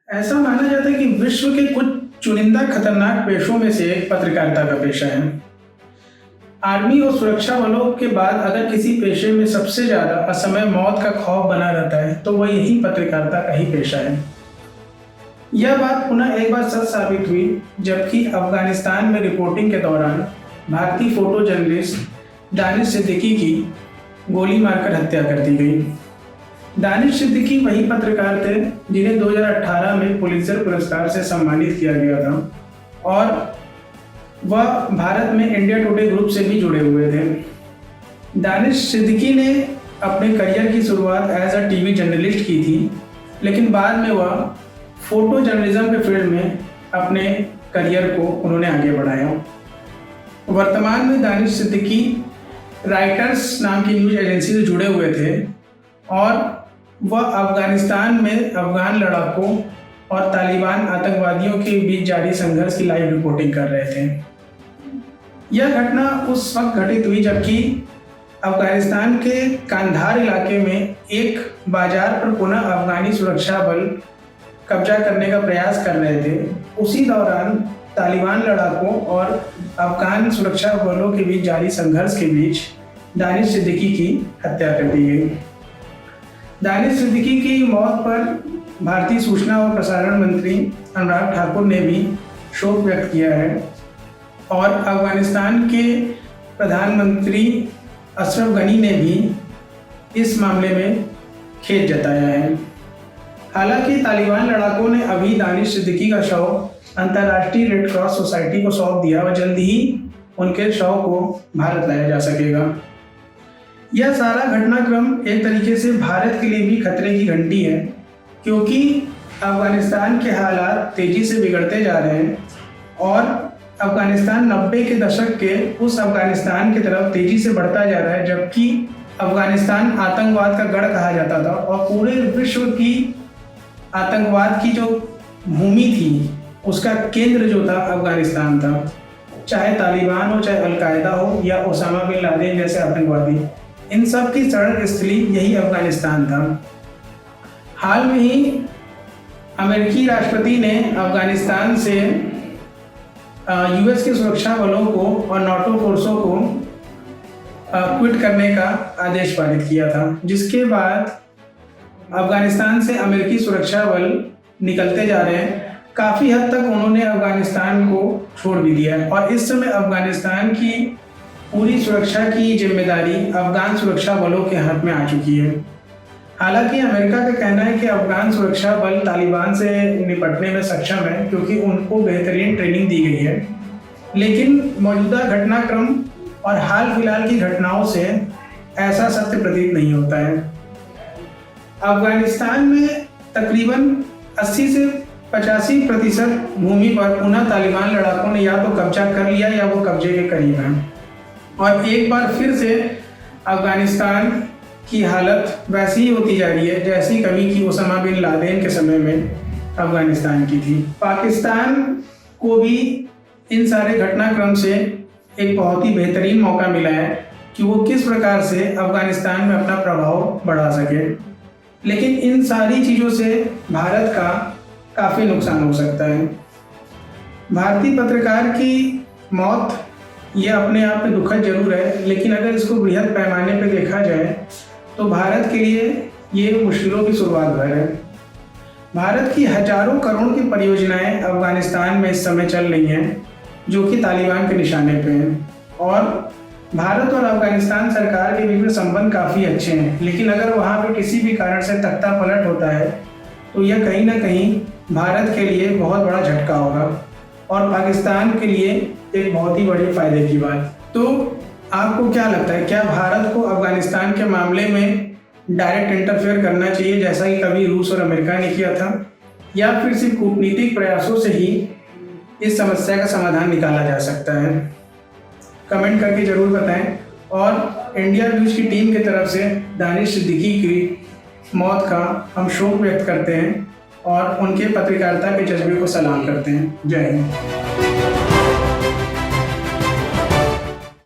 ऐसा माना जाता है कि विश्व के कुछ चुनिंदा खतरनाक पेशों में से एक पत्रकारिता का पेशा है। आर्मी और सुरक्षा बलों के बाद अगर किसी पेशे में सबसे ज्यादा असमय मौत का खौफ बना रहता है तो वह यही पत्रकारिता का ही पेशा है। यह बात पुनः एक बार सच साबित हुई जबकि अफगानिस्तान में रिपोर्टिंग के दौरान भारतीय फोटो जर्नलिस्ट दानिश सिद्दीकी की गोली मारकर हत्या कर दी गई। दानिश सिद्दीकी वही पत्रकार थे जिन्हें 2018 में पुलित्जर पुरस्कार से सम्मानित किया गया था और वह भारत में इंडिया टुडे ग्रुप से भी जुड़े हुए थे। दानिश सिद्दीकी ने अपने करियर की शुरुआत एज अ टीवी जर्नलिस्ट की थी, लेकिन बाद में वह फोटो जर्नलिज्म के फील्ड में अपने करियर को उन्होंने आगे बढ़ाया। वर्तमान में दानिश सिद्दीकी राइटर्स नाम की न्यूज एजेंसी से जुड़े हुए थे और वह अफगानिस्तान में अफगान लड़ाकों और तालिबान आतंकवादियों के बीच जारी संघर्ष की लाइव रिपोर्टिंग कर रहे थे। यह घटना उस वक्त घटित हुई जबकि अफगानिस्तान के कांधार इलाके में एक बाजार पर पुनः अफगानी सुरक्षा बल कब्जा करने का प्रयास कर रहे थे। उसी दौरान तालिबान लड़ाकों और अफगान सुरक्षा बलों के बीच जारी संघर्ष के बीच दानिश सिद्दीकी की हत्या कर दी गई। दानिश सिद्दीकी की मौत पर भारतीय सूचना और प्रसारण मंत्री अनुराग ठाकुर ने भी शोक व्यक्त किया है और अफगानिस्तान के प्रधानमंत्री अशरफ गनी ने भी इस मामले में खेद जताया है। हालांकि तालिबान लड़ाकों ने अभी दानिश सिद्दीकी का शव अंतर्राष्ट्रीय रेड क्रॉस सोसाइटी को सौंप दिया और जल्द ही उनके शव को भारत लाया जा सकेगा। यह सारा घटनाक्रम एक तरीके से भारत के लिए भी खतरे की घंटी है, क्योंकि अफगानिस्तान के हालात तेजी से बिगड़ते जा रहे हैं और अफगानिस्तान 90 के दशक के उस अफगानिस्तान की तरफ तेजी से बढ़ता जा रहा है, जबकि अफगानिस्तान आतंकवाद का गढ़ कहा जाता था और पूरे विश्व की आतंकवाद की जो भूमि थी उसका केंद्र जो था अफगानिस्तान था। चाहे तालिबान हो, चाहे अलकायदा हो या ओसामा बिन लादेन जैसे आतंकवादी, इन सब की शरण स्थली यही अफगानिस्तान था। हाल में ही अमेरिकी राष्ट्रपति ने अफगानिस्तान से यूएस के सुरक्षा बलों को और नाटो फोर्सों को क्विट करने का आदेश पारित किया था, जिसके बाद अफगानिस्तान से अमेरिकी सुरक्षा बल निकलते जा रहे हैं। काफ़ी हद तक उन्होंने अफगानिस्तान को छोड़ भी दिया है और इस समय अफगानिस्तान की पूरी सुरक्षा की जिम्मेदारी अफगान सुरक्षा बलों के हाथ में आ चुकी है। हालांकि अमेरिका का कहना है कि अफगान सुरक्षा बल तालिबान से निपटने में सक्षम है क्योंकि उनको बेहतरीन ट्रेनिंग दी गई है, लेकिन मौजूदा घटनाक्रम और हाल फिलहाल की घटनाओं से ऐसा सत्य प्रतीत नहीं होता है। अफगानिस्तान में तकरीबन 80 से 85% भूमि पर पुनः तालिबान लड़ाकों ने या तो कब्जा कर लिया या वो कब्जे के करीब हैं और एक बार फिर से अफगानिस्तान की हालत वैसी ही होती जा रही है जैसी कभी की ओसामा बिन लादेन के समय में अफगानिस्तान की थी। पाकिस्तान को भी इन सारे घटनाक्रम से एक बहुत ही बेहतरीन मौका मिला है कि वो किस प्रकार से अफगानिस्तान में अपना प्रभाव बढ़ा सके, लेकिन इन सारी चीज़ों से भारत का काफ़ी नुकसान हो सकता है। भारतीय पत्रकार की मौत यह अपने आप में दुखद जरूर है, लेकिन अगर इसको बृहद पैमाने पर देखा जाए तो भारत के लिए ये मुश्किलों की शुरुआत भर है। भारत की हजारों करोड़ की परियोजनाएं अफगानिस्तान में इस समय चल रही हैं जो कि तालिबान के निशाने पे हैं और भारत और अफगानिस्तान सरकार के बीच में संबंध काफ़ी अच्छे हैं, लेकिन अगर वहाँ पे किसी भी कारण से तख्ता पलट होता है तो यह कहीं ना कहीं भारत के लिए बहुत बड़ा झटका होगा और पाकिस्तान के लिए एक बहुत ही बड़े फायदे की बात। तो आपको क्या लगता है, क्या भारत को अफगानिस्तान के मामले में डायरेक्ट इंटरफेयर करना चाहिए जैसा कि कभी रूस और अमेरिका ने किया था, या फिर सिर्फ कूटनीतिक प्रयासों से ही इस समस्या का समाधान निकाला जा सकता है? कमेंट करके ज़रूर बताएं और इंडिया न्यूज़ की टीम की तरफ से दानिश सिद्दीकी की मौत का हम शोक व्यक्त करते हैं और उनके पत्रकारिता के जज्बे को सलाम करते हैं। जय हिंद।